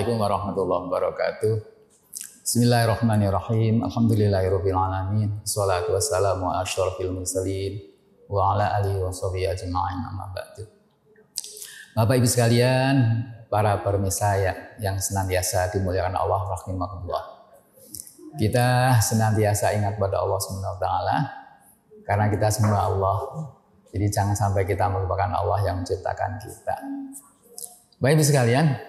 Assalamualaikum warahmatullahi wabarakatuh. Bismillahirrahmanirrahim. Alhamdulillahirabbil alamin. Wassalatu wassalamu ala asyrofil mursalin wa ala alihi washabihi ajma'in, amma ba'du. Bapak Ibu sekalian, para pemirsa yang senantiasa dimuliakan Allah rahimakumullah. Kita senantiasa ingat pada Allah Subhanahu wa taala karena kita semua Allah. Jadi jangan sampai kita melupakan Allah yang menciptakan kita. Bapak Ibu sekalian,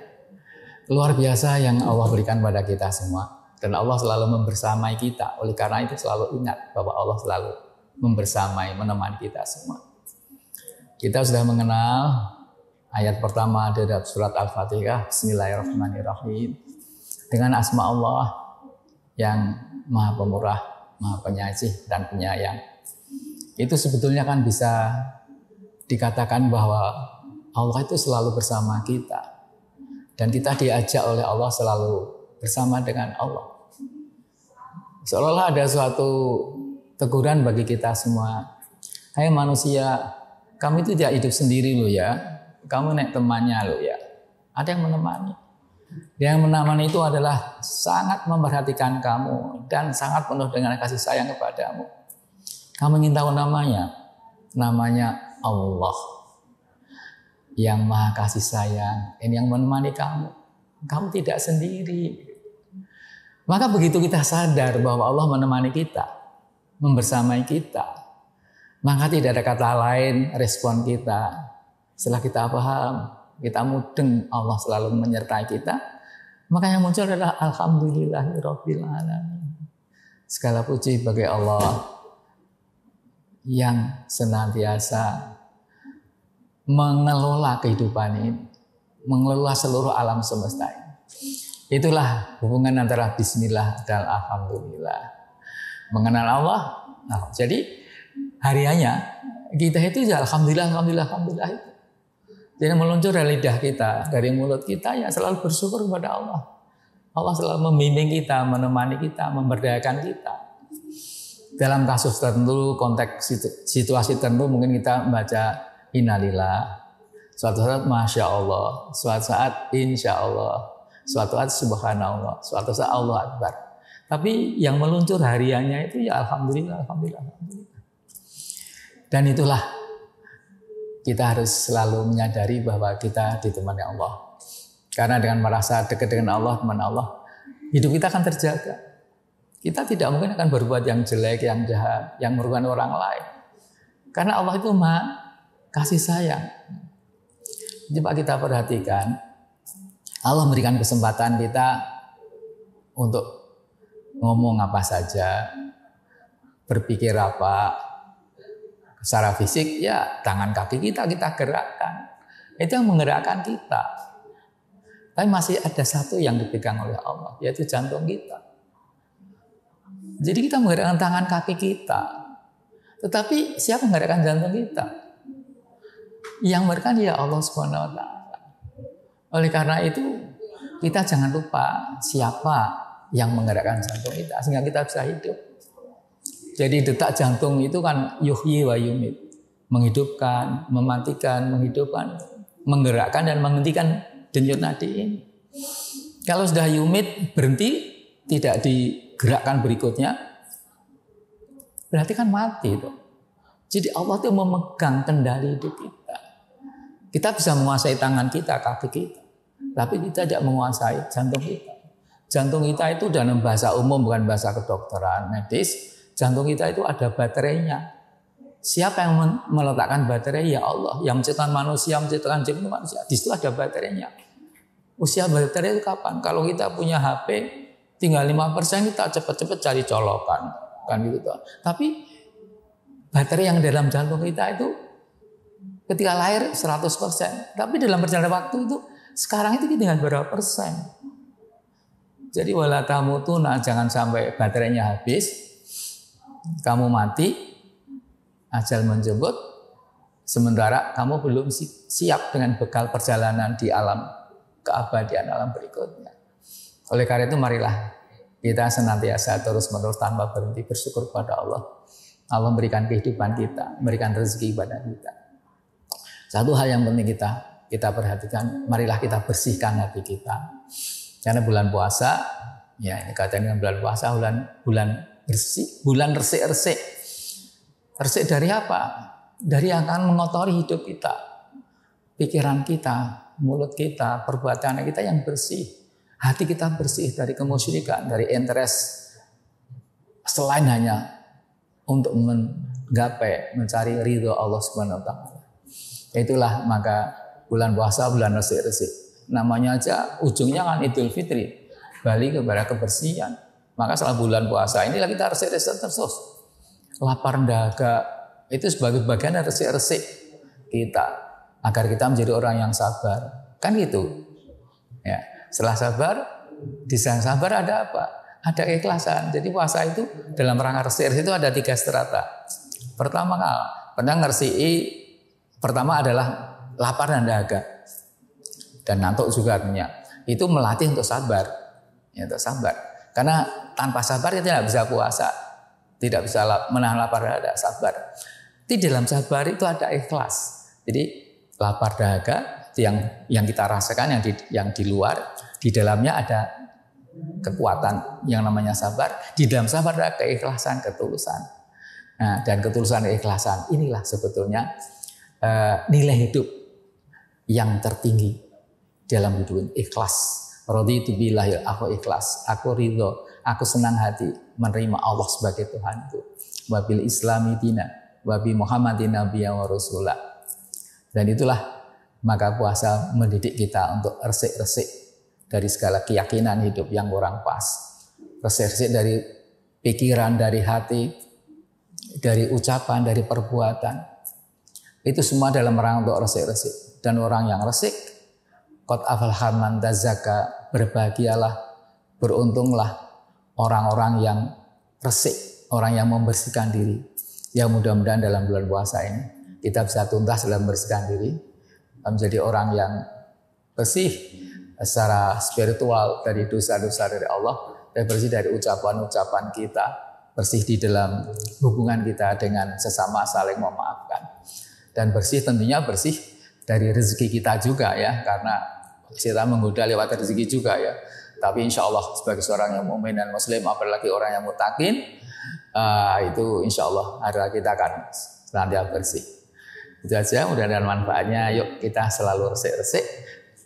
luar biasa yang Allah berikan pada kita semua. Dan Allah selalu membersamai kita. Oleh karena itu selalu ingat bahwa Allah selalu membersamai, menemani kita semua. Kita sudah mengenal ayat pertama dari surat Al-Fatihah. Bismillahirrahmanirrahim. Dengan asma Allah yang Maha Pemurah, Maha Penyayang dan Penyayang. Itu sebetulnya kan bisa dikatakan bahwa Allah itu selalu bersama kita. Dan kita diajak oleh Allah selalu bersama dengan Allah. Seolah-olah ada suatu teguran bagi kita semua. Hai manusia, kamu itu tidak hidup sendiri loh ya. Kamu naik temannya loh ya. Ada yang menemani. Yang menemani itu adalah sangat memperhatikan kamu dan sangat penuh dengan kasih sayang kepadamu. Kamu ingin tahu namanya? Namanya Allah. Yang Maha Kasih Sayang, ini yang menemani kamu. Kamu tidak sendiri. Maka begitu kita sadar bahwa Allah menemani kita, membersamai kita, maka tidak ada kata lain respon kita. Setelah kita paham, kita mudeng Allah selalu menyertai kita, maka yang muncul adalah Alhamdulillahirabbil alamin. Segala puji bagi Allah yang senantiasa mengelola kehidupan ini, mengelola seluruh alam semesta ini. Itulah hubungan antara bismillah dan alhamdulillah. Mengenal Allah. Nah, jadi hariannya kita itu ya alhamdulillah, alhamdulillah, alhamdulillah itu. Jadi meluncur dari lidah kita, dari mulut kita ya selalu bersyukur kepada Allah. Allah selalu membimbing kita, menemani kita, memberdayakan kita. Dalam kasus tertentu, konteks situasi tertentu mungkin kita membaca innalillah, suatu saat masya Allah, suatu saat insya Allah, suatu saat subhanallah, suatu saat Allah Akbar. Tapi yang meluncur hariannya itu ya alhamdulillah, alhamdulillah, alhamdulillah. Dan itulah kita harus selalu menyadari bahwa kita ditemani Allah. Karena dengan merasa dekat dengan Allah, teman Allah, hidup kita akan terjaga. Kita tidak mungkin akan berbuat yang jelek, yang jahat, yang merugikan orang lain. Karena Allah itu Maha Kasih Sayang. Coba kita perhatikan, Allah memberikan kesempatan kita untuk ngomong apa saja, berpikir apa, secara fisik ya tangan kaki kita gerakkan. Itu yang menggerakkan kita. Tapi masih ada satu yang dipegang oleh Allah, yaitu jantung kita. Jadi kita menggerakkan tangan kaki kita. Tetapi siapa menggerakkan jantung kita? Yang menggerakkan ya Allah Subhanahu wa taala. Oleh karena itu kita jangan lupa siapa yang menggerakkan jantung kita sehingga kita bisa hidup. Jadi detak jantung itu kan yuhyi wa yumit, menghidupkan, mematikan, menghidupkan, menggerakkan dan menghentikan denyut nadi ini. Kalau sudah yumit berhenti, tidak digerakkan berikutnya, berarti kan mati itu. Jadi Allah itu memegang kendali hidup kita. Kita bisa menguasai tangan kita, kaki kita. Tapi kita tidak menguasai jantung kita. Jantung kita itu dalam bahasa umum, bukan bahasa kedokteran medis. Jantung kita itu ada baterainya. Siapa yang meletakkan baterai? Ya Allah. Yang menciptakan manusia, menciptakan jin manusia. Di situ ada baterainya. Usia baterai itu kapan? Kalau kita punya HP, tinggal 5%, kita cepat-cepat cari colokan. Kan gitu. Tapi baterai yang dalam jantung kita itu ketika lahir 100%. Tapi dalam perjalanan waktu itu sekarang itu tinggal berapa persen. Jadi wala tamutuna, jangan sampai baterainya habis, kamu mati, ajal menjemput, sementara kamu belum siap dengan bekal perjalanan di alam keabadian alam berikutnya. Oleh karena itu marilah kita senantiasa terus-menerus tanpa berhenti bersyukur kepada Allah. Allah memberikan kehidupan kita, memberikan rezeki kepada kita. Satu hal yang penting kita perhatikan, marilah kita bersihkan hati kita. Karena bulan puasa, ya ini katanya bulan puasa, bulan bersih, bulan resik-resik. Resik dari apa? Dari yang akan mengotori hidup kita, pikiran kita, mulut kita, perbuatan kita yang bersih. Hati kita bersih dari kemusyrikan, dari interest selain hanya untuk menggapai, mencari ridho Allah Subhanahu wa taala. Itulah maka bulan puasa, bulan resik-resik. Namanya aja ujungnya kan Idul Fitri, balik kepada kebersihan. Maka setelah bulan puasa inilah kita resik-resik terus. Lapar dahaga itu sebagai bagian dari resik-resik kita agar kita menjadi orang yang sabar. Kan gitu. Ya, setelah sabar, di sana sabar ada apa? Ada keikhlasan. Jadi puasa itu dalam rangka resik-resik itu ada 3 strata. Pertama pertama adalah lapar dan dahaga. Dan ngantuk juga artinya. Itu melatih untuk sabar. Ya, untuk sabar. Karena tanpa sabar kita tidak bisa puasa. Tidak bisa menahan lapar dan dahaga, sabar. Di dalam sabar itu ada ikhlas. Jadi lapar dahaga itu yang kita rasakan yang di luar, di dalamnya ada kekuatan yang namanya sabar. Di dalam sabar ada keikhlasan, ketulusan. Nah, dan ketulusan keikhlasan inilah sebetulnya nilai hidup yang tertinggi dalam hidup, ikhlas. Raditu billahi, aku ikhlas, aku ridho, aku senang hati menerima Allah sebagai Tuhanku. Wabil Islami dina, wabi Muhammadin nabiyya wa rasulah. Dan itulah maka puasa mendidik kita untuk resik-resik dari segala keyakinan hidup yang kurang pas. Resik-resik dari pikiran, dari hati, dari ucapan, dari perbuatan. Itu semua dalam rangka untuk resik-resik. Dan orang yang resik, qad aflaha man tazakka, berbahagialah, beruntunglah orang-orang yang resik, orang yang membersihkan diri. Ya mudah-mudahan dalam bulan puasa ini kita bisa tuntas dalam membersihkan diri, menjadi orang yang bersih secara spiritual dari dosa-dosa dari Allah, dan bersih dari ucapan-ucapan kita, bersih di dalam hubungan kita dengan sesama, saling memaafkan. Dan bersih tentunya bersih dari rezeki kita juga ya, karena kita menggoda lewat rezeki juga ya. Tapi insya Allah sebagai seorang yang mukmin dan muslim, apalagi orang yang mutakin, itu insya Allah harga kita akan senantiasa bersih. Itu aja, mudah-mudahan manfaatnya. Yuk kita selalu resik-resik.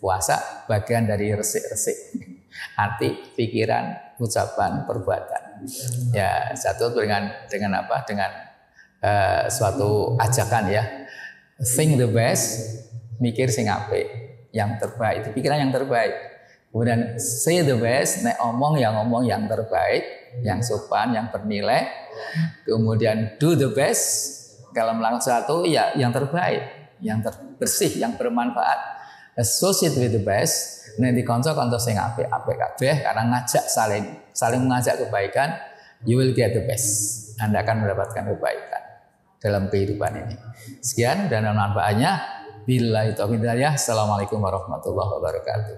Puasa bagian dari resik-resik. Hati, pikiran, ucapan, perbuatan. Ya, satu dengan apa? Dengan suatu ajakan ya. Think the best, mikir sing apik, yang terbaik, itu pikiran yang terbaik. Kemudian say the best, nek ngomong yang terbaik, yang sopan, yang bernilai. Kemudian do the best, kalau melakukan sesuatu ya yang terbaik, yang bersih, yang bermanfaat. Associate with the best, nanti konco-konco sing apik kabeh, karena ngajak saling mengajak kebaikan, you will get the best. Anda akan mendapatkan kebaikan dalam kehidupan ini. Sekian dan manfaatnya. Billahi taufiq hidayah. Assalamualaikum warahmatullahi wabarakatuh.